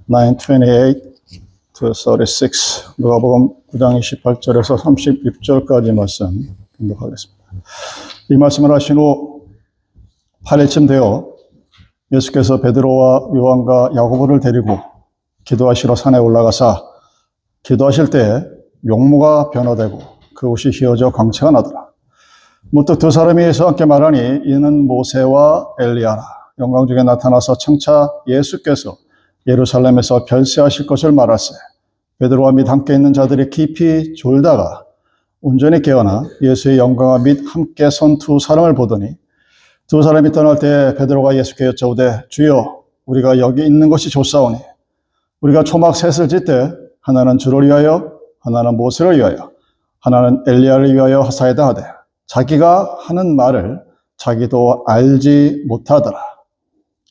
9:28 to 36 누가복음 9장 28절에서 36절까지 말씀 공독하겠습니다. 이 말씀을 하신 후 8일쯤 되어 예수께서 베드로와 요한과 야고보를 데리고 기도하시러 산에 올라가사 기도하실 때 용모가 변화되고 그 옷이 휘어져 광채가 나더라. 문득 두 사람이 예수와 함께 말하니 이는 모세와 엘리야라. 영광 중에 나타나서 청차 예수께서 예루살렘에서 별세하실 것을 말하세. 베드로와 및 함께 있는 자들이 깊이 졸다가 온전히 깨어나 예수의 영광과 및 함께 선 두 사람을 보더니 두 사람이 떠날 때 베드로가 예수께 여쭤오되 주여 우리가 여기 있는 것이 좋사오니 우리가 초막 셋을 짓되 하나는 주를 위하여 하나는 모세를 위하여 하나는 엘리야를 위하여 하사이다 하되 자기가 하는 말을 자기도 알지 못하더라.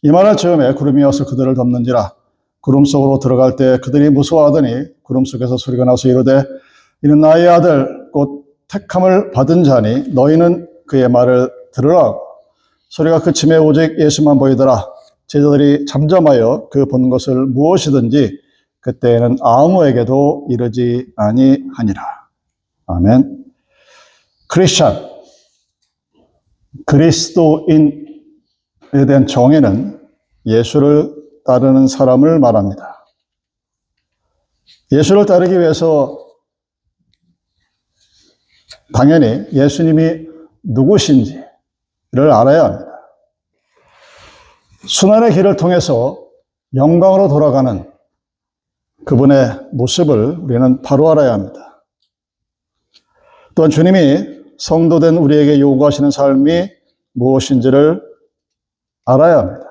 이 말을 즈음에 구름이 와서 그들을 덮는지라. 구름 속으로 들어갈 때 그들이 무서워하더니 구름 속에서 소리가 나서 이르되 이는 나의 아들 곧 택함을 받은 자니 너희는 그의 말을 들으라. 소리가 그침에 오직 예수만 보이더라. 제자들이 잠잠하여 그 본 것을 무엇이든지 그때에는 아무에게도 이르지 아니하니라. 아멘. 크리스찬, 그리스도인에 대한 정의는 예수를 따르는 사람을 말합니다. 예수를 따르기 위해서 당연히 예수님이 누구신지를 알아야 합니다. 순환의 길을 통해서 영광으로 돌아가는 그분의 모습을 우리는 바로 알아야 합니다. 또한 주님이 성도된 우리에게 요구하시는 삶이 무엇인지를 알아야 합니다.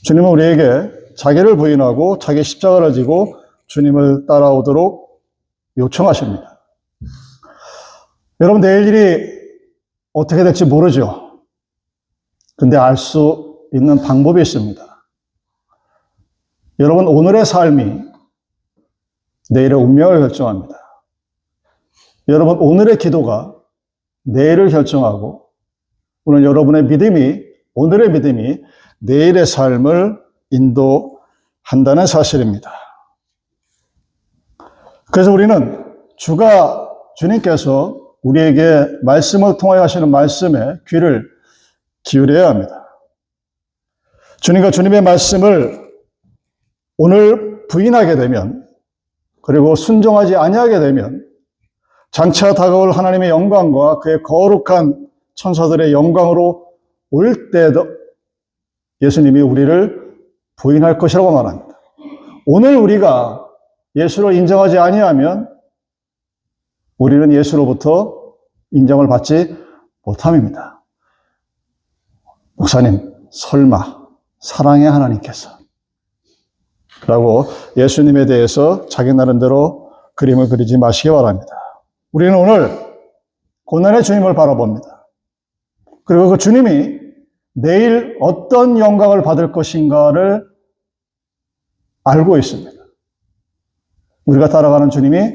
주님은 우리에게 자기를 부인하고 자기 십자가를 지고 주님을 따라오도록 요청하십니다. 여러분, 내일 일이 어떻게 될지 모르죠. 근데 알 수 있는 방법이 있습니다. 여러분, 오늘의 삶이 내일의 운명을 결정합니다. 여러분, 오늘의 기도가 내일을 결정하고 오늘 여러분의 믿음이, 오늘의 믿음이 내일의 삶을 인도한다는 사실입니다. 그래서 우리는 주님께서 우리에게 말씀을 통하여 하시는 말씀에 귀를 기울여야 합니다. 주님과 주님의 말씀을 오늘 부인하게 되면, 그리고 순종하지 아니하게 되면 장차 다가올 하나님의 영광과 그의 거룩한 천사들의 영광으로 올 때도 예수님이 우리를 부인할 것이라고 말합니다. 오늘 우리가 예수를 인정하지 아니하면 우리는 예수로부터 인정을 받지 못함입니다. 목사님, 설마 사랑의 하나님께서 라고 예수님에 대해서 자기 나름대로 그림을 그리지 마시기 바랍니다. 우리는 오늘 고난의 주님을 바라봅니다. 그리고 그 주님이 내일 어떤 영광을 받을 것인가를 알고 있습니다. 우리가 따라가는 주님이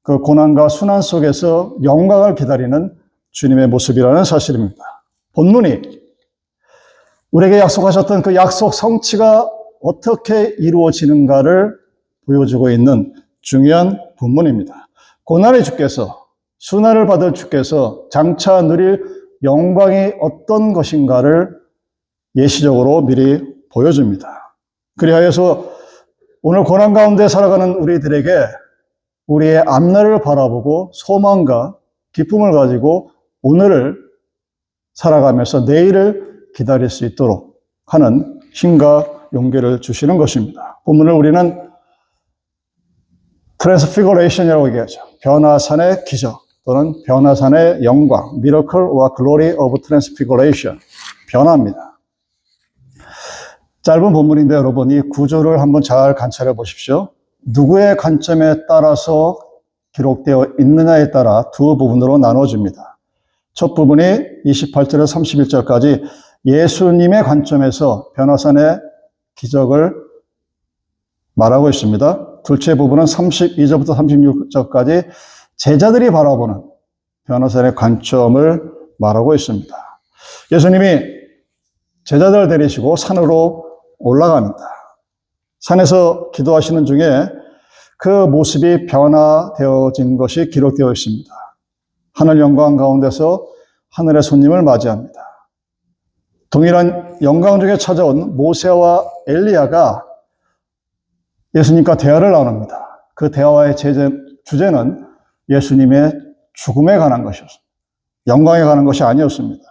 그 고난과 순환 속에서 영광을 기다리는 주님의 모습이라는 사실입니다. 본문이 우리에게 약속하셨던 그 약속 성취가 어떻게 이루어지는가를 보여주고 있는 중요한 본문입니다. 고난의 주께서, 순환을 받을 주께서 장차 누릴 영광이 어떤 것인가를 예시적으로 미리 보여줍니다. 그리하여서 오늘 고난 가운데 살아가는 우리들에게 우리의 앞날을 바라보고 소망과 기쁨을 가지고 오늘을 살아가면서 내일을 기다릴 수 있도록 하는 힘과 용기를 주시는 것입니다. 본문을 우리는 트랜스피거레이션이라고 얘기하죠. 변화산의 기적 또는 변화산의 영광, Miracle or Glory of Transfiguration, 변화입니다. 짧은 본문인데 여러분 이 구조를 한번 잘 관찰해 보십시오. 누구의 관점에 따라서 기록되어 있느냐에 따라 두 부분으로 나눠집니다. 첫 부분이 28절에서 31절까지 예수님의 관점에서 변화산의 기적을 말하고 있습니다. 둘째 부분은 32절부터 36절까지 제자들이 바라보는 변화산의 관점을 말하고 있습니다. 예수님이 제자들을 데리시고 산으로 올라갑니다. 산에서 기도하시는 중에 그 모습이 변화되어진 것이 기록되어 있습니다. 하늘 영광 가운데서 하늘의 손님을 맞이합니다. 동일한 영광 중에 찾아온 모세와 엘리야가 예수님과 대화를 나눕니다. 그 대화의 주제는 예수님의 죽음에 관한 것이었습니다. 영광에 관한 것이 아니었습니다.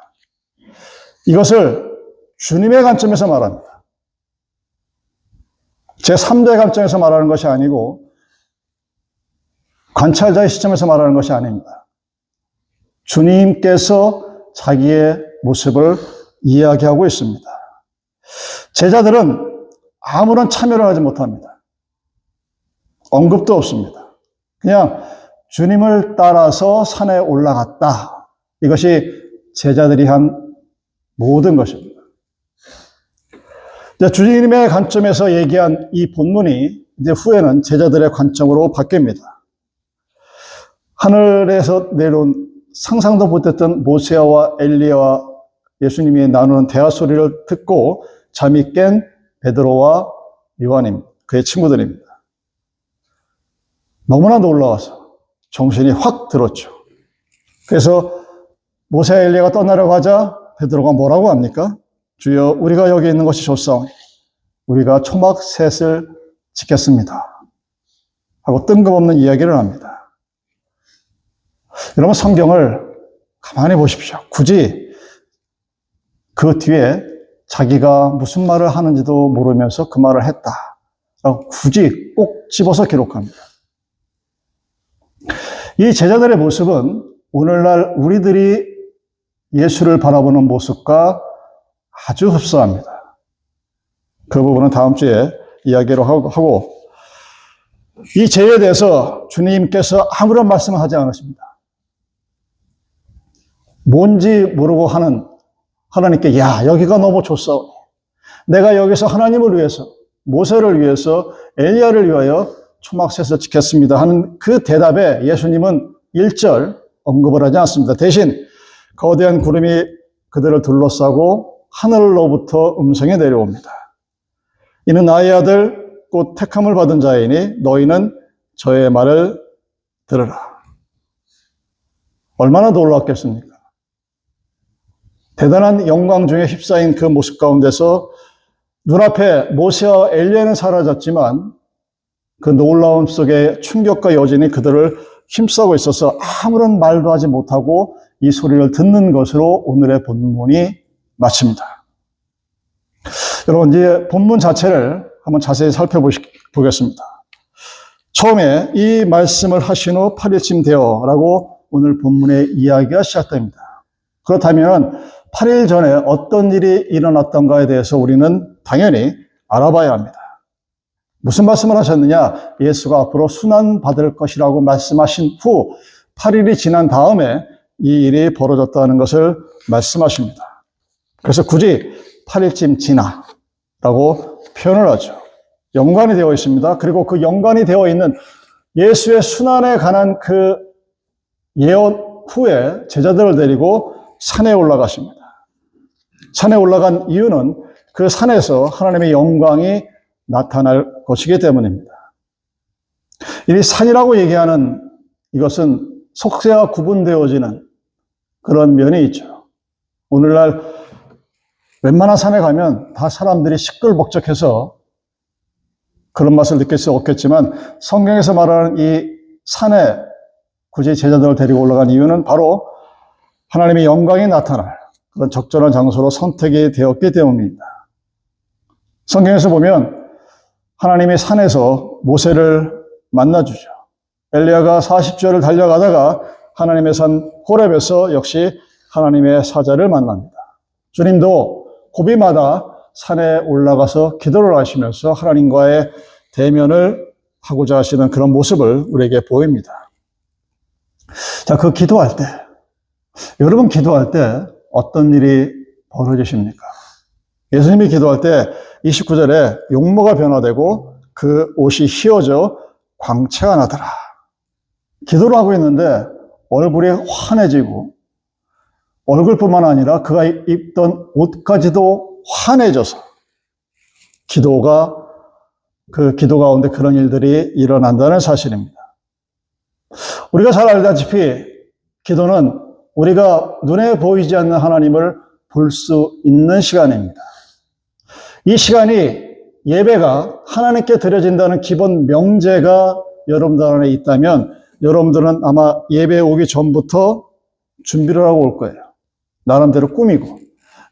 이것을 주님의 관점에서 말합니다. 제3대 관점에서 말하는 것이 아니고 관찰자의 시점에서 말하는 것이 아닙니다. 주님께서 자기의 모습을 이야기하고 있습니다. 제자들은 아무런 참여를 하지 못합니다. 언급도 없습니다. 그냥 주님을 따라서 산에 올라갔다. 이것이 제자들이 한 모든 것입니다. 주님의 관점에서 얘기한 이 본문이 이제 후에는 제자들의 관점으로 바뀝니다. 하늘에서 내려온 상상도 못했던 모세와 엘리야와 예수님이 나누는 대화 소리를 듣고 잠이 깬 베드로와 요한입니다. 그의 친구들입니다. 너무나 놀라워서 정신이 확 들었죠. 그래서 모세와 엘리야가 떠나려고 하자 베드로가 뭐라고 합니까? 주여, 우리가 여기 있는 것이 좋사오니 우리가 초막 셋을 지켰습니다. 하고 뜬금없는 이야기를 합니다. 여러분, 성경을 가만히 보십시오. 굳이 그 뒤에 자기가 무슨 말을 하는지도 모르면서 그 말을 했다. 굳이 꼭 집어서 기록합니다. 이 제자들의 모습은 오늘날 우리들이 예수를 바라보는 모습과 아주 흡사합니다. 그 부분은 다음 주에 이야기로 하고 이 죄에 대해서 주님께서 아무런 말씀을 하지 않으십니다. 뭔지 모르고 하는 하나님께 여기가 너무 좋사오니 내가 여기서 하나님을 위해서 모세를 위해서 엘리야를 위하여 초막셋을 지켰습니다 하는 그 대답에 예수님은 1절 언급을 하지 않습니다. 대신 거대한 구름이 그들을 둘러싸고 하늘로부터 음성이 내려옵니다. 이는 나의 아들 곧 택함을 받은 자이니 너희는 저의 말을 들으라. 얼마나 놀랍겠습니까? 대단한 영광 중에 휩싸인 그 모습 가운데서 눈앞에 모세와 엘리야는 사라졌지만 그 놀라움 속에 충격과 여진이 그들을 힘싸고 있어서 아무런 말도 하지 못하고 이 소리를 듣는 것으로 오늘의 본문이 마칩니다. 여러분, 이제 본문 자체를 한번 자세히 살펴보겠습니다. 처음에 이 말씀을 하신 후 8일쯤 되어라고 오늘 본문의 이야기가 시작됩니다. 그렇다면 8일 전에 어떤 일이 일어났던가에 대해서 우리는 당연히 알아봐야 합니다. 무슨 말씀을 하셨느냐? 예수가 앞으로 순환받을 것이라고 말씀하신 후 8일이 지난 다음에 이 일이 벌어졌다는 것을 말씀하십니다. 그래서 굳이 8일쯤 지나라고 표현을 하죠. 연관이 되어 있습니다. 그리고 그 연관이 되어 있는 예수의 순환에 관한 그 예언 후에 제자들을 데리고 산에 올라가십니다. 산에 올라간 이유는 그 산에서 하나님의 영광이 나타날 것이기 때문입니다. 이 산이라고 얘기하는 이것은 속세와 구분되어지는 그런 면이 있죠. 오늘날 웬만한 산에 가면 다 사람들이 시끌벅적해서 그런 맛을 느낄 수 없겠지만 성경에서 말하는 이 산에 굳이 제자들을 데리고 올라간 이유는 바로 하나님의 영광이 나타날 그런 적절한 장소로 선택이 되었기 때문입니다. 성경에서 보면 하나님이 산에서 모세를 만나주죠. 엘리야가 40주를 달려가다가 하나님의 산 호렙에서 역시 하나님의 사자를 만납니다. 주님도 고비마다 산에 올라가서 기도를 하시면서 하나님과의 대면을 하고자 하시는 그런 모습을 우리에게 보입니다. 자, 그 기도할 때, 여러분 기도할 때 어떤 일이 벌어지십니까? 예수님이 기도할 때 29절에 용모가 변화되고 그 옷이 휘어져 광채가 나더라. 기도를 하고 있는데 얼굴이 환해지고 얼굴뿐만 아니라 그가 입던 옷까지도 환해져서 그 기도 가운데 그런 일들이 일어난다는 사실입니다. 우리가 잘 알다시피 기도는 우리가 눈에 보이지 않는 하나님을 볼 수 있는 시간입니다. 이 시간이 예배가 하나님께 드려진다는 기본 명제가 여러분들 안에 있다면 여러분들은 아마 예배에 오기 전부터 준비를 하고 올 거예요. 나름대로 꾸미고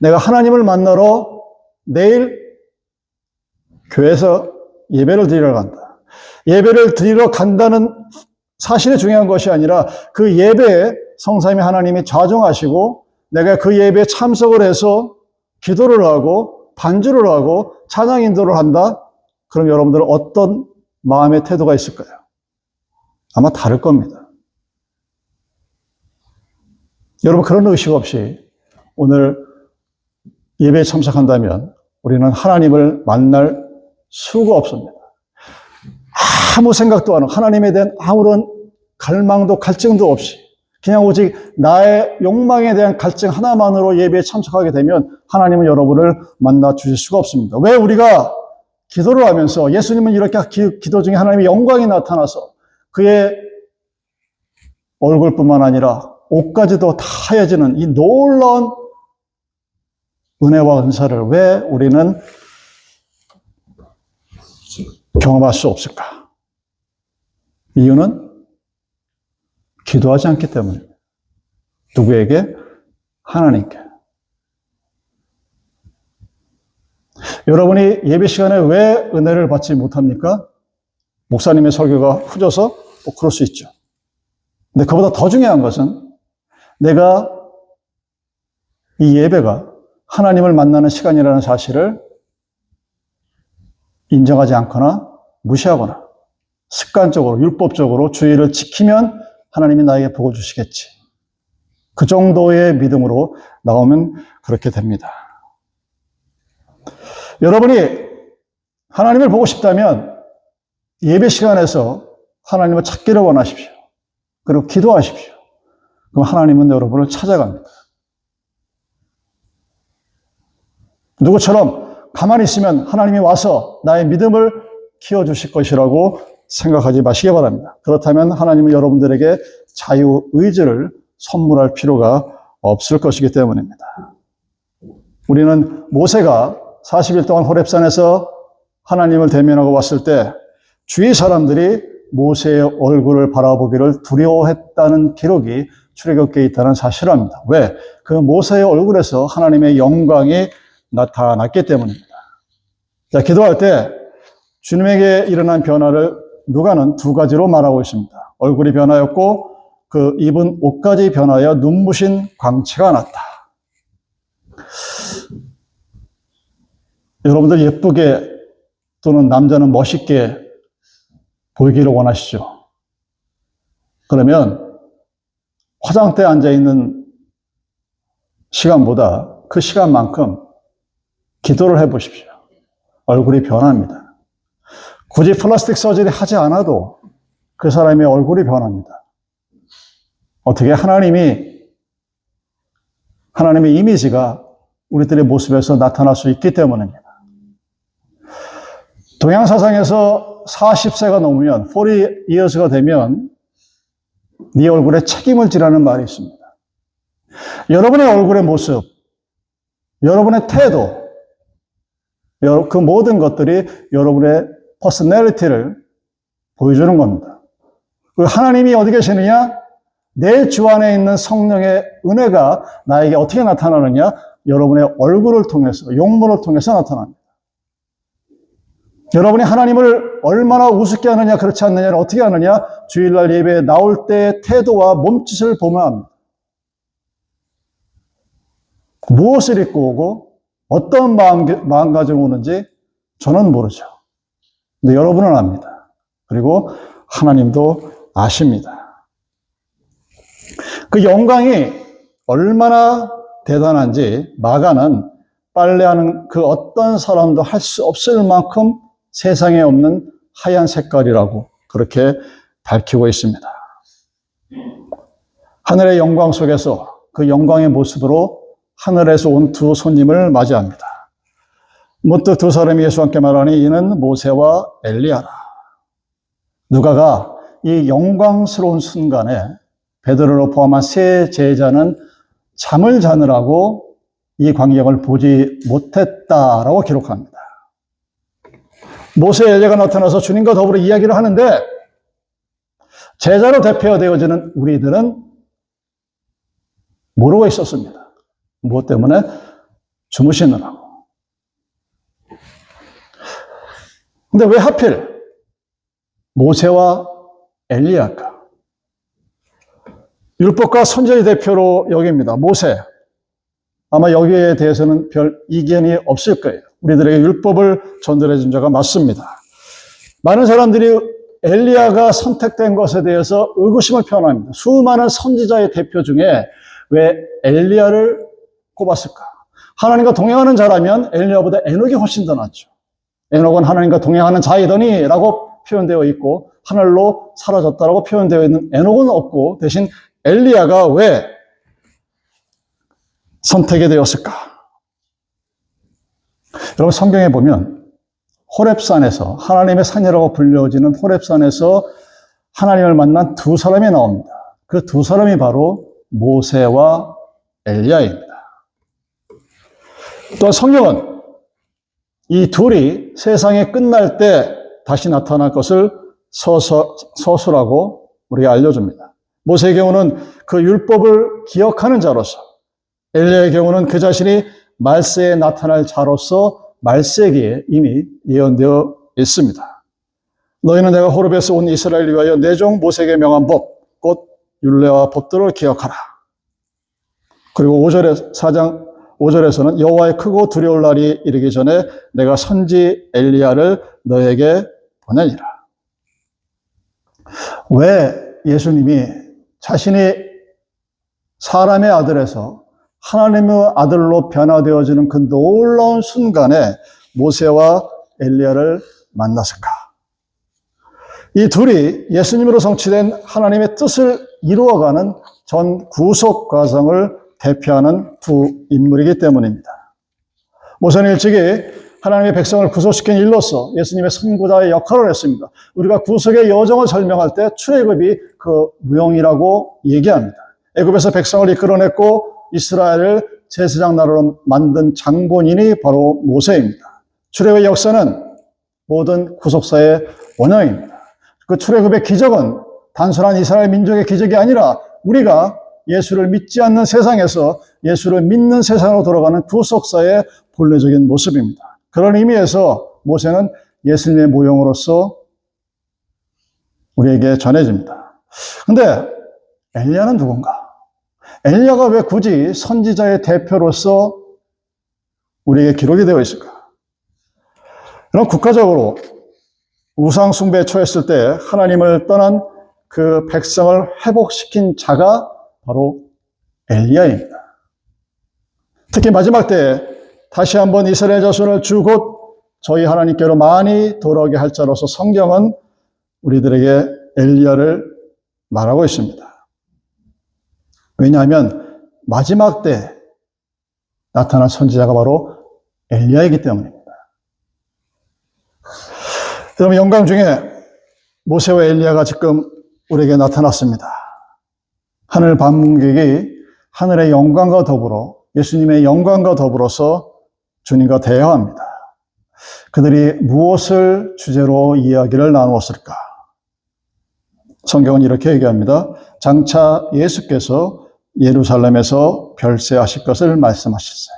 내가 하나님을 만나러 내일 교회에서 예배를 드리러 간다. 예배를 드리러 간다는 사실이 중요한 것이 아니라 그 예배에 성삼위 하나님이 좌정하시고 내가 그 예배에 참석을 해서 기도를 하고 반주를 하고 찬양 인도를 한다? 그럼 여러분들은 어떤 마음의 태도가 있을까요? 아마 다를 겁니다. 여러분 그런 의식 없이 오늘 예배에 참석한다면 우리는 하나님을 만날 수가 없습니다. 아무 생각도 안 하고 하나님에 대한 아무런 갈망도 갈증도 없이 그냥 오직 나의 욕망에 대한 갈증 하나만으로 예배에 참석하게 되면 하나님은 여러분을 만나 주실 수가 없습니다. 왜 우리가 기도를 하면서 예수님은 이렇게 기도 중에 하나님의 영광이 나타나서 그의 얼굴뿐만 아니라 옷까지도 다 하얘지는 이 놀라운 은혜와 은사를 왜 우리는 경험할 수 없을까? 이유는 기도하지 않기 때문입니다. 누구에게? 하나님께. 여러분이 예배 시간에 왜 은혜를 받지 못합니까? 목사님의 설교가 후져서 뭐 그럴 수 있죠. 근데 그보다 더 중요한 것은 내가 이 예배가 하나님을 만나는 시간이라는 사실을 인정하지 않거나 무시하거나 습관적으로 율법적으로 주의를 지키면 하나님이 나에게 복을 주시겠지. 그 정도의 믿음으로 나오면 그렇게 됩니다. 여러분이 하나님을 보고 싶다면 예배 시간에서 하나님을 찾기를 원하십시오. 그리고 기도하십시오. 그럼 하나님은 여러분을 찾아갑니다. 누구처럼 가만히 있으면 하나님이 와서 나의 믿음을 키워주실 것이라고 생각하지 마시기 바랍니다. 그렇다면 하나님은 여러분들에게 자유의지를 선물할 필요가 없을 것이기 때문입니다. 우리는 모세가 40일 동안 호렙산에서 하나님을 대면하고 왔을 때 주위 사람들이 모세의 얼굴을 바라보기를 두려워했다는 기록이 출애굽기에 있다는 사실을 압니다. 왜? 그 모세의 얼굴에서 하나님의 영광이 나타났기 때문입니다. 자, 기도할 때 주님에게 일어난 변화를 누가는 두 가지로 말하고 있습니다. 얼굴이 변하였고 그 입은 옷까지 변하여 눈부신 광채가 났다. 여러분들 예쁘게 또는 남자는 멋있게 보이기를 원하시죠? 그러면 화장대에 앉아있는 시간보다 그 시간만큼 기도를 해보십시오. 얼굴이 변합니다. 굳이 플라스틱 서저리 하지 않아도 그 사람의 얼굴이 변합니다. 어떻게 하나님의 이미지가 우리들의 모습에서 나타날 수 있기 때문입니다. 동양사상에서 40세가 넘으면 40 years가 되면 네 얼굴에 책임을 지라는 말이 있습니다. 여러분의 얼굴의 모습, 여러분의 태도, 그 모든 것들이 여러분의 퍼스널리티를 보여주는 겁니다. 그리고 하나님이 어디 계시느냐? 내 주 안에 있는 성령의 은혜가 나에게 어떻게 나타나느냐? 여러분의 얼굴을 통해서, 용모를 통해서 나타납니다. 여러분이 하나님을 얼마나 우습게 하느냐, 그렇지 않느냐를 어떻게 하느냐? 주일날 예배에 나올 때의 태도와 몸짓을 보면 합니다. 무엇을 입고 오고 어떤 마음가짐 오는지 저는 모르죠. 근데 여러분은 압니다. 그리고 하나님도 아십니다. 그 영광이 얼마나 대단한지 마가는 빨래하는 그 어떤 사람도 할 수 없을 만큼 세상에 없는 하얀 색깔이라고 그렇게 밝히고 있습니다. 하늘의 영광 속에서 그 영광의 모습으로 하늘에서 온 두 손님을 맞이합니다. 문득 두 사람이 예수와 함께 말하니 이는 모세와 엘리야라. 누가가 이 영광스러운 순간에 베드로를 포함한 세 제자는 잠을 자느라고 이 광경을 보지 못했다라고 기록합니다. 모세 엘리야가 나타나서 주님과 더불어 이야기를 하는데 제자로 대표되어지는 우리들은 모르고 있었습니다. 무엇 때문에? 주무시느라고. 근데 왜 하필 모세와 엘리야가? 율법과 선지자의 대표로 여깁니다. 모세. 아마 여기에 대해서는 별 이견이 없을 거예요. 우리들에게 율법을 전달해 준 자가 맞습니다. 많은 사람들이 엘리야가 선택된 것에 대해서 의구심을 표현합니다. 수많은 선지자의 대표 중에 왜 엘리야를 꼽았을까? 하나님과 동행하는 자라면 엘리야보다 에녹이 훨씬 더 낫죠. 에녹은 하나님과 동행하는 자이더니 라고 표현되어 있고 하늘로 사라졌다라고 표현되어 있는 에녹은 없고 대신 엘리야가 왜 선택이 되었을까? 여러분 성경에 보면 호렙산에서 하나님의 산이라고 불려지는 호렙산에서 하나님을 만난 두 사람이 나옵니다. 그 두 사람이 바로 모세와 엘리야입니다. 또 성경은 이 둘이 세상이 끝날 때 다시 나타날 것을 서술하고 우리가 알려줍니다. 모세의 경우는 그 율법을 기억하는 자로서, 엘리야의 경우는 그 자신이 말세에 나타날 자로서 말세기에 이미 예언되어 있습니다. 너희는 내가 호렙에서 온 이스라엘을 위하여 내 종 모세에게 명한 법, 곧 율례와 법들을 기억하라. 그리고 4장 5절에서는 여호와의 크고 두려울 날이 이르기 전에 내가 선지 엘리야를 너에게 보내니라. 왜 예수님이 자신이 사람의 아들에서 하나님의 아들로 변화되어지는 그 놀라운 순간에 모세와 엘리야를 만났을까? 이 둘이 예수님으로 성취된 하나님의 뜻을 이루어가는 전 구속 과정을 대표하는 두 인물이기 때문입니다. 모세는 일찍이 하나님의 백성을 구속시킨 일로서 예수님의 선구자의 역할을 했습니다. 우리가 구속의 여정을 설명할 때 출애굽이 그 무용이라고 얘기합니다. 애굽에서 백성을 이끌어냈고 이스라엘을 제사장 나라로 만든 장본인이 바로 모세입니다. 출애굽의 역사는 모든 구속사의 원형입니다. 그 출애굽의 기적은 단순한 이스라엘 민족의 기적이 아니라 우리가 예수를 믿지 않는 세상에서 예수를 믿는 세상으로 돌아가는 구속사의 본래적인 모습입니다. 그런 의미에서 모세는 예수님의 모형으로서 우리에게 전해집니다. 근데 엘리야는 누군가? 엘리야가 왜 굳이 선지자의 대표로서 우리에게 기록이 되어 있을까? 그럼 국가적으로 우상 숭배에 처했을 때 하나님을 떠난 그 백성을 회복시킨 자가 바로 엘리야입니다. 특히 마지막 때에 다시 한번 이스라엘 자손을 주 곧 저희 하나님께로 많이 돌아오게 할 자로서 성경은 우리들에게 엘리야를 말하고 있습니다. 왜냐하면 마지막 때 나타난 선지자가 바로 엘리야이기 때문입니다. 여러분 영광 중에 모세와 엘리야가 지금 우리에게 나타났습니다. 하늘 방문객이 하늘의 영광과 더불어 예수님의 영광과 더불어서 주님과 대화합니다. 그들이 무엇을 주제로 이야기를 나누었을까? 성경은 이렇게 얘기합니다. 장차 예수께서 예루살렘에서 별세하실 것을 말씀하셨어요.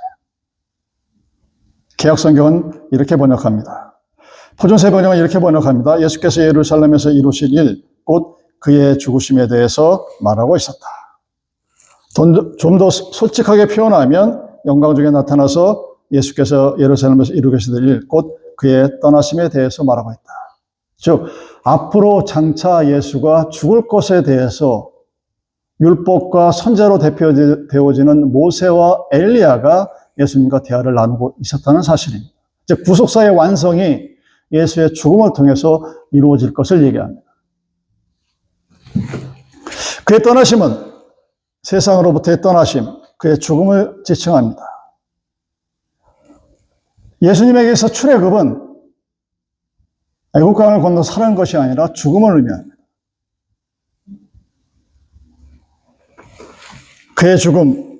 개역성경은 이렇게 번역합니다. 표준세 번역은 이렇게 번역합니다. 예수께서 예루살렘에서 이루실 일, 곧 그의 죽으심에 대해서 말하고 있었다. 좀 더 솔직하게 표현하면 영광 중에 나타나서 예수께서 예루살렘에서 이루게 될 일, 곧 그의 떠나심에 대해서 말하고 있다. 즉 앞으로 장차 예수가 죽을 것에 대해서 율법과 선지자로 대표되어지는 모세와 엘리야가 예수님과 대화를 나누고 있었다는 사실입니다. 즉 구속사의 완성이 예수의 죽음을 통해서 이루어질 것을 얘기합니다. 그의 떠나심은 세상으로부터의 떠나심, 그의 죽음을 지칭합니다. 예수님에게서 출애굽은 애국강을 건너 사는 것이 아니라 죽음을 의미합니다. 그의 죽음,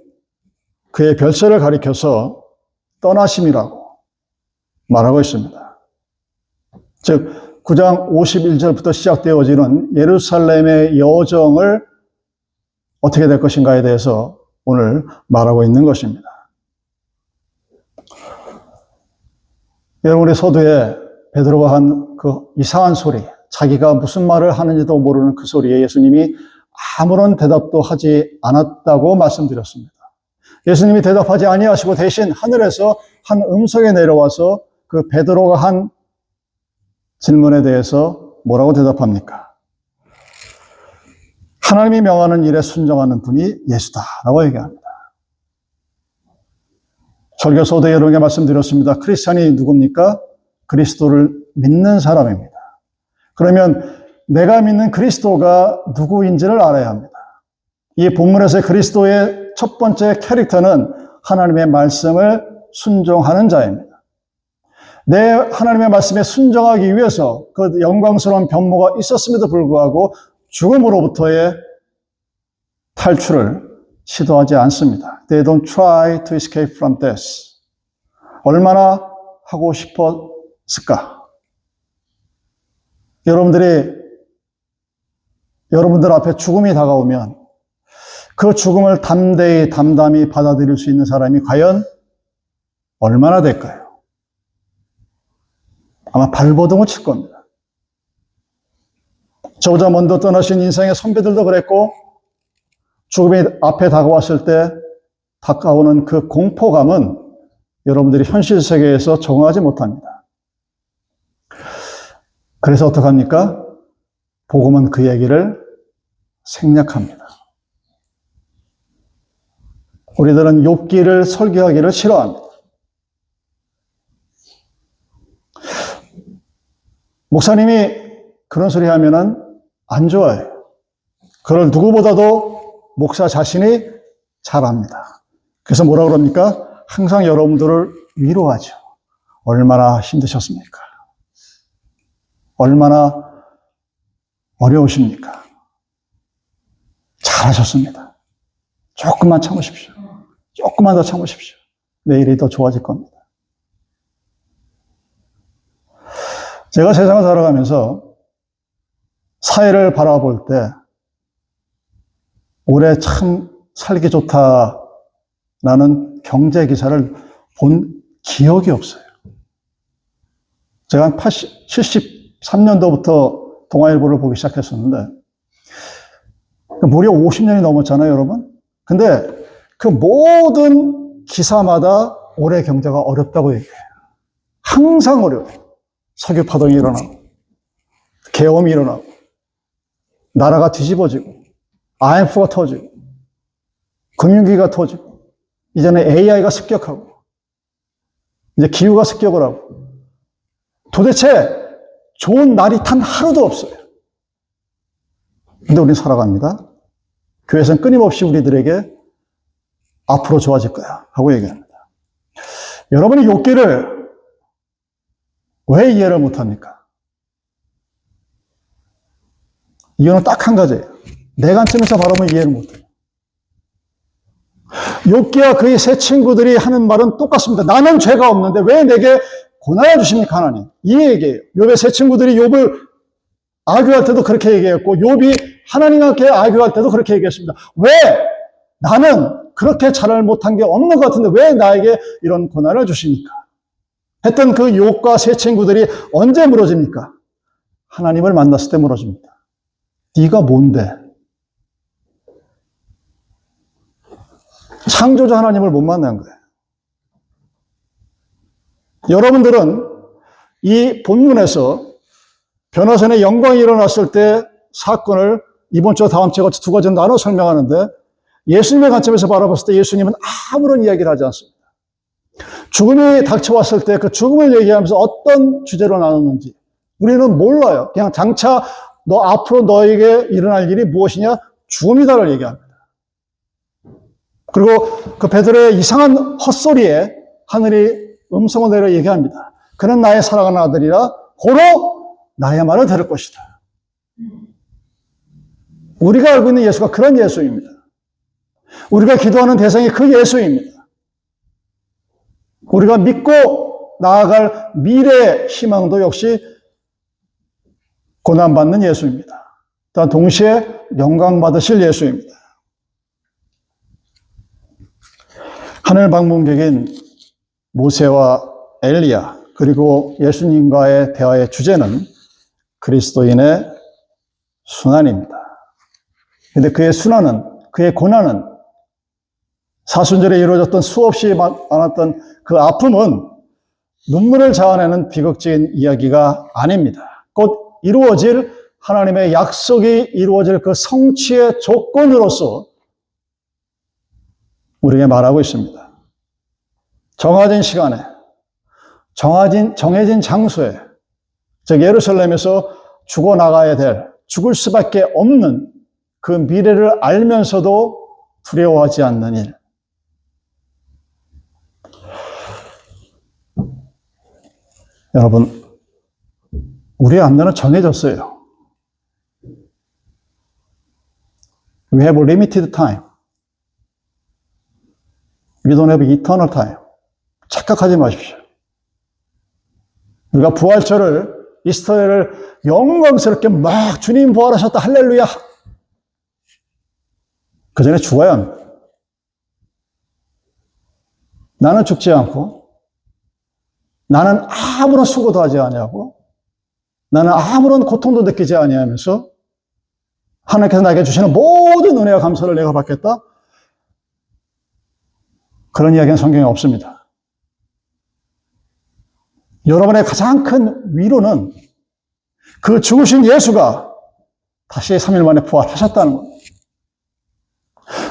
그의 별세를 가리켜서 떠나심이라고 말하고 있습니다. 즉 9장 51절부터 시작되어지는 예루살렘의 여정을 어떻게 될 것인가에 대해서 오늘 말하고 있는 것입니다. 여러분, 우리 서두에 베드로가 한 그 이상한 소리, 자기가 무슨 말을 하는지도 모르는 그 소리에 예수님이 아무런 대답도 하지 않았다고 말씀드렸습니다. 예수님이 대답하지 아니하시고 대신 하늘에서 한 음성이 내려와서 그 베드로가 한 질문에 대해서 뭐라고 대답합니까? 하나님이 명하는 일에 순종하는 분이 예수다라고 얘기합니다. 설교 서두에 여러분에게 말씀드렸습니다. 크리스찬이 누굽니까? 그리스도를 믿는 사람입니다. 그러면 내가 믿는 그리스도가 누구인지를 알아야 합니다. 이 본문에서의 그리스도의 첫 번째 캐릭터는 하나님의 말씀을 순종하는 자입니다. 내 하나님의 말씀에 순종하기 위해서 그 영광스러운 변모가 있었음에도 불구하고 죽음으로부터의 탈출을 시도하지 않습니다. They don't try to escape from death. 얼마나 하고 싶었을까? 여러분들 앞에 죽음이 다가오면 그 죽음을 담담히 받아들일 수 있는 사람이 과연 얼마나 될까요? 아마 발버둥을 칠 겁니다. 저보다 먼저 떠나신 인생의 선배들도 그랬고, 죽음이 앞에 다가왔을 때 다가오는 그 공포감은 여러분들이 현실 세계에서 적응하지 못합니다. 그래서 어떡합니까? 복음은 그 얘기를 생략합니다. 우리들은 욥기를 설교하기를 싫어합니다. 목사님이 그런 소리 하면은 안 좋아해요. 그걸 누구보다도 목사 자신이 잘 압니다. 그래서 뭐라 그럽니까? 항상 여러분들을 위로하죠. 얼마나 힘드셨습니까? 얼마나 어려우십니까? 잘하셨습니다. 조금만 참으십시오. 조금만 더 참으십시오. 내일이 더 좋아질 겁니다. 제가 세상을 살아가면서 사회를 바라볼 때 올해 참 살기 좋다라는 경제 기사를 본 기억이 없어요. 제가 한 73년도부터 동아일보를 보기 시작했었는데 무려 50년이 넘었잖아요, 여러분. 근데 그 모든 기사마다 올해 경제가 어렵다고 얘기해요. 항상 어려워요. 석유 파동이 일어나고, 계엄이 일어나고, 나라가 뒤집어지고, IMF가 터지고, 금융위기가 터지고, 이전에 AI가 습격하고, 이제 기후가 습격을 하고, 도대체 좋은 날이 단 하루도 없어요. 근데 우리는 살아갑니다. 교회에서는 끊임없이 우리들에게 앞으로 좋아질 거야 하고 얘기합니다. 여러분이 욥기를 왜 이해를 못합니까? 이유는 딱 한 가지예요. 내 관점에서 바라보면 이해를 못해요. 욥기와 그의 세 친구들이 하는 말은 똑같습니다. 나는 죄가 없는데 왜 내게 고난을 주십니까, 하나님? 이 얘기예요. 욥의 세 친구들이 욥을 아교할 때도 그렇게 얘기했고, 욥이 하나님께 아교할 때도 그렇게 얘기했습니다. 왜 나는 그렇게 잘못한 게 없는 것 같은데 왜 나에게 이런 고난을 주십니까? 했던 그 욥과 세 친구들이 언제 물어집니까? 하나님을 만났을 때 물어집니다. 네가 뭔데? 창조자 하나님을 못 만난 거예요. 여러분들은 이 본문에서 변화선의 영광이 일어났을 때 사건을 이번 주와 다음 주에 두 가지로 나눠 설명하는데, 예수님의 관점에서 바라봤을 때 예수님은 아무런 이야기를 하지 않습니다. 죽음이 닥쳐왔을 때 그 죽음을 얘기하면서 어떤 주제로 나눴는지 우리는 몰라요. 그냥 장차 너 앞으로 너에게 일어날 일이 무엇이냐? 죽음이다를 얘기합니다. 그리고 그 베드로의 이상한 헛소리에 하늘이 음성을 내려 얘기합니다. 그는 나의 사랑하는 아들이라 고로 나의 말을 들을 것이다. 우리가 알고 있는 예수가 그런 예수입니다. 우리가 기도하는 대상이 그 예수입니다. 우리가 믿고 나아갈 미래의 희망도 역시 고난받는 예수입니다. 또한 동시에 영광받으실 예수입니다. 하늘 방문객인 모세와 엘리야 그리고 예수님과의 대화의 주제는 그리스도인의 순환입니다. 그런데 그의 순환은, 그의 고난은, 사순절에 이루어졌던 수없이 많았던 그 아픔은 눈물을 자아내는 비극적인 이야기가 아닙니다. 곧 이루어질 하나님의 약속이 이루어질 그 성취의 조건으로서 우리에게 말하고 있습니다. 정해진 시간에, 정해진 장소에, 즉 예루살렘에서 죽어나가야 될, 죽을 수밖에 없는 그 미래를 알면서도 두려워하지 않는 일. 여러분, 우리의 안전은 정해졌어요. We have a limited time. We don't have eternal time. 착각하지 마십시오. 우리가 부활절을, 이스터를 영광스럽게 막 주님 부활하셨다, 할렐루야. 그 전에 죽어야 합니다. 나는 죽지 않고, 나는 아무런 수고도 하지 아니하고, 나는 아무런 고통도 느끼지 아니하면서 하나님께서 나에게 주시는 모든 은혜와 감사를 내가 받겠다? 그런 이야기는 성경에 없습니다. 여러분의 가장 큰 위로는 그 죽으신 예수가 다시 3일 만에 부활하셨다는 겁니다.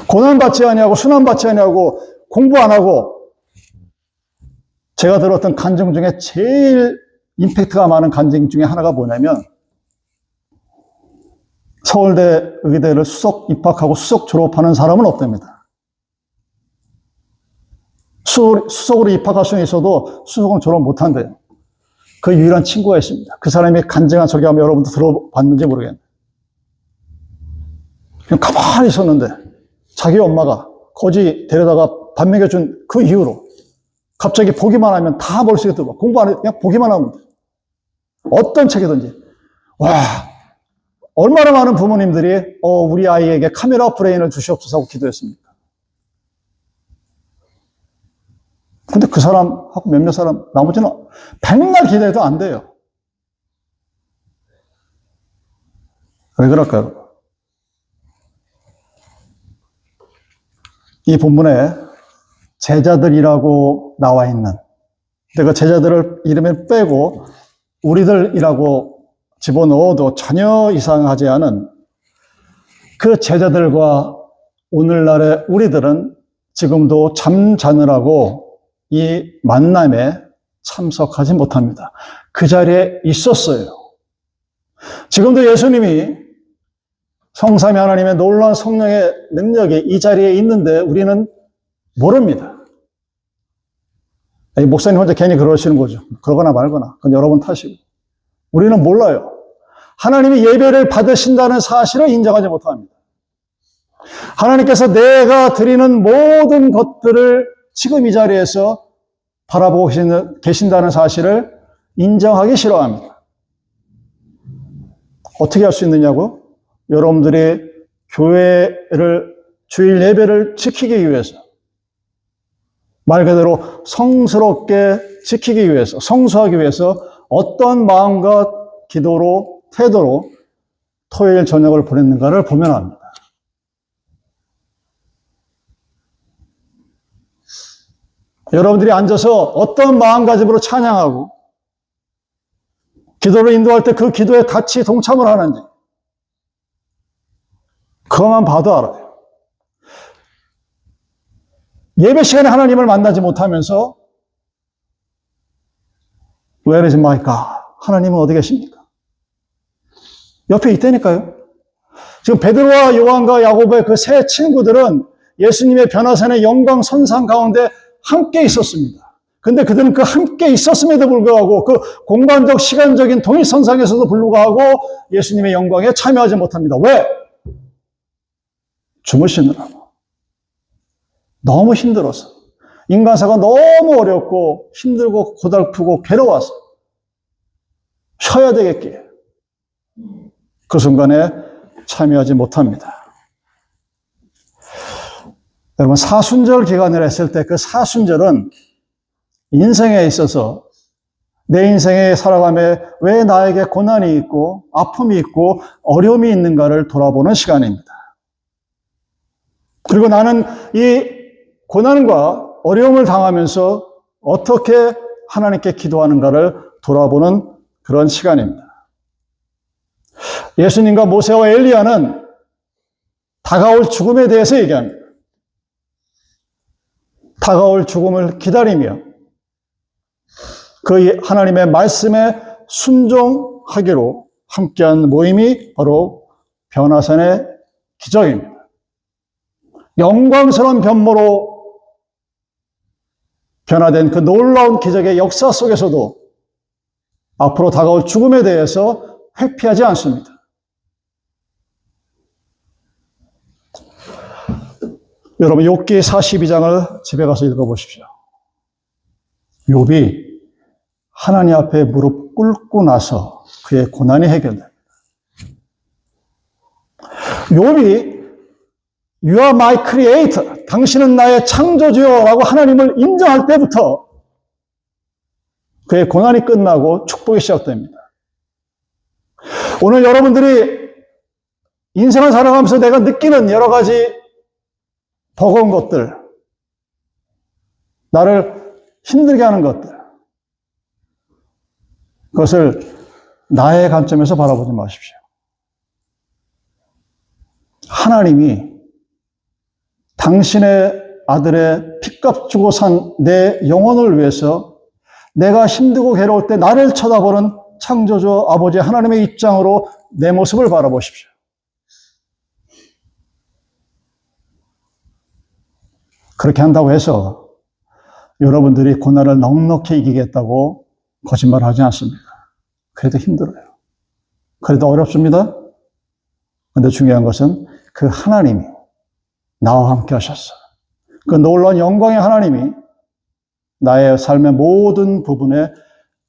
고난받지 아니하고 순환받지 아니하고 공부 안 하고 제가 들었던 간증 중에 제일 임팩트가 많은 간증 중에 하나가 뭐냐면 서울대 의대를 수석 입학하고 수석 졸업하는 사람은 없답니다. 수석으로 입학할 수는 있어도 수석은 졸업 못한대요. 그 유일한 친구가 있습니다. 그 사람이 간증한 설교하면 여러분도 들어봤는지 모르겠네요. 그냥 가만히 있었는데 자기 엄마가 거지 데려다가 밥 먹여준 그 이후로 갑자기 보기만 하면 다 머릿속에 들어와. 공부 안 해, 그냥 보기만 하면 돼. 어떤 책이든지. 와, 얼마나 많은 부모님들이 우리 아이에게 카메라 브레인을 주시옵소서 하고 기도했습니까? 근데 그 사람하고 몇몇 사람, 나머지는 백날 기도해도 안 돼요. 왜 그럴까요? 이 본문에 제자들이라고 나와 있는, 근데 그 제자들을 이름을 빼고 우리들이라고 집어넣어도 전혀 이상하지 않은 그 제자들과 오늘날의 우리들은 지금도 잠자느라고 이 만남에 참석하지 못합니다. 그 자리에 있었어요. 지금도 예수님이 성삼위 하나님의 놀라운 성령의 능력이 이 자리에 있는데 우리는 모릅니다. 목사님 혼자 괜히 그러시는 거죠. 그러거나 말거나. 그건 여러분 탓이고. 우리는 몰라요. 하나님이 예배를 받으신다는 사실을 인정하지 못합니다. 하나님께서 내가 드리는 모든 것들을 지금 이 자리에서 바라보고 계신다는 사실을 인정하기 싫어합니다. 어떻게 할 수 있느냐고? 여러분들이 교회를, 주일 예배를 지키기 위해서, 말 그대로 성스럽게 지키기 위해서, 성수하기 위해서 어떤 마음과 기도로, 태도로 토요일 저녁을 보냈는가를 보면 압니다. 여러분들이 앉아서 어떤 마음가짐으로 찬양하고 기도를 인도할 때 그 기도에 같이 동참을 하는지 그것만 봐도 알아요. 예배 시간에 하나님을 만나지 못하면서 Where is my God? 하나님은 어디 계십니까? 옆에 있다니까요. 지금 베드로와 요한과 야고보의 그 세 친구들은 예수님의 변화산의 영광 선상 가운데 함께 있었습니다. 근데 그들은 그 함께 있었음에도 불구하고 그 공간적, 시간적인 동일선상에서도 불구하고 예수님의 영광에 참여하지 못합니다. 왜? 주무시느라고. 너무 힘들어서. 인간사가 너무 어렵고 힘들고 고달프고 괴로워서 쉬어야 되겠기에 그 순간에 참여하지 못합니다. 여러분, 사순절 기간을 했을 때 그 사순절은 인생에 있어서 내 인생에 살아감에 왜 나에게 고난이 있고 아픔이 있고 어려움이 있는가를 돌아보는 시간입니다. 그리고 나는 이 고난과 어려움을 당하면서 어떻게 하나님께 기도하는가를 돌아보는 그런 시간입니다. 예수님과 모세와 엘리야는 다가올 죽음에 대해서 얘기합니다. 다가올 죽음을 기다리며 그 하나님의 말씀에 순종하기로 함께한 모임이 바로 변화산의 기적입니다. 영광스러운 변모로 변화된 그 놀라운 기적의 역사 속에서도 앞으로 다가올 죽음에 대해서 회피하지 않습니다. 여러분, 욥기 42장을 집에 가서 읽어보십시오. 욥이 하나님 앞에 무릎 꿇고 나서 그의 고난이 해결됩니다. 욥이 You are my creator. 당신은 나의 창조주여라고 하나님을 인정할 때부터 그의 고난이 끝나고 축복이 시작됩니다. 오늘 여러분들이 인생을 살아가면서 내가 느끼는 여러 가지 버거운 것들, 나를 힘들게 하는 것들, 그것을 나의 관점에서 바라보지 마십시오. 하나님이 당신의 아들의 핏값 주고 산 내 영혼을 위해서 내가 힘들고 괴로울 때 나를 쳐다보는 창조주 아버지 하나님의 입장으로 내 모습을 바라보십시오. 그렇게 한다고 해서 여러분들이 고난을 넉넉히 이기겠다고 거짓말하지 않습니다. 그래도 힘들어요. 그래도 어렵습니다. 그런데 중요한 것은 그 하나님이 나와 함께 하셨어. 그 놀라운 영광의 하나님이 나의 삶의 모든 부분에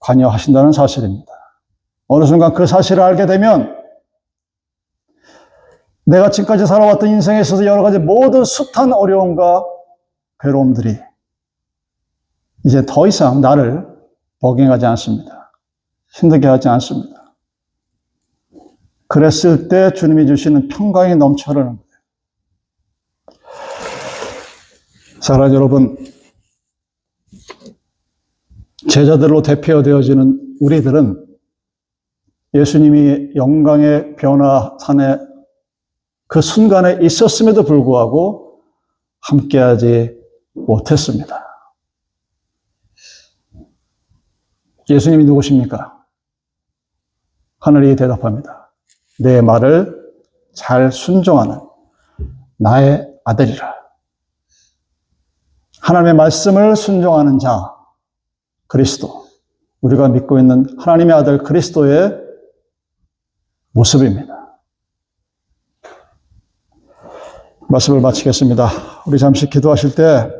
관여하신다는 사실입니다. 어느 순간 그 사실을 알게 되면 내가 지금까지 살아왔던 인생에 있어서 여러 가지 모든 숱한 어려움과 괴로움들이 이제 더 이상 나를 버경하지 않습니다. 힘들게 하지 않습니다. 그랬을 때 주님이 주시는 평강이 넘쳐 흐르는 거예요. 사랑하는 여러분, 제자들로 대표되어지는 우리들은 예수님이 영광의 변화산에 그 순간에 있었음에도 불구하고 함께하지 못했습니다. 예수님이 누구십니까? 하늘이 대답합니다. 내 말을 잘 순종하는 나의 아들이라. 하나님의 말씀을 순종하는 자, 그리스도. 우리가 믿고 있는 하나님의 아들 그리스도의 모습입니다. 말씀을 마치겠습니다. 우리 잠시 기도하실 때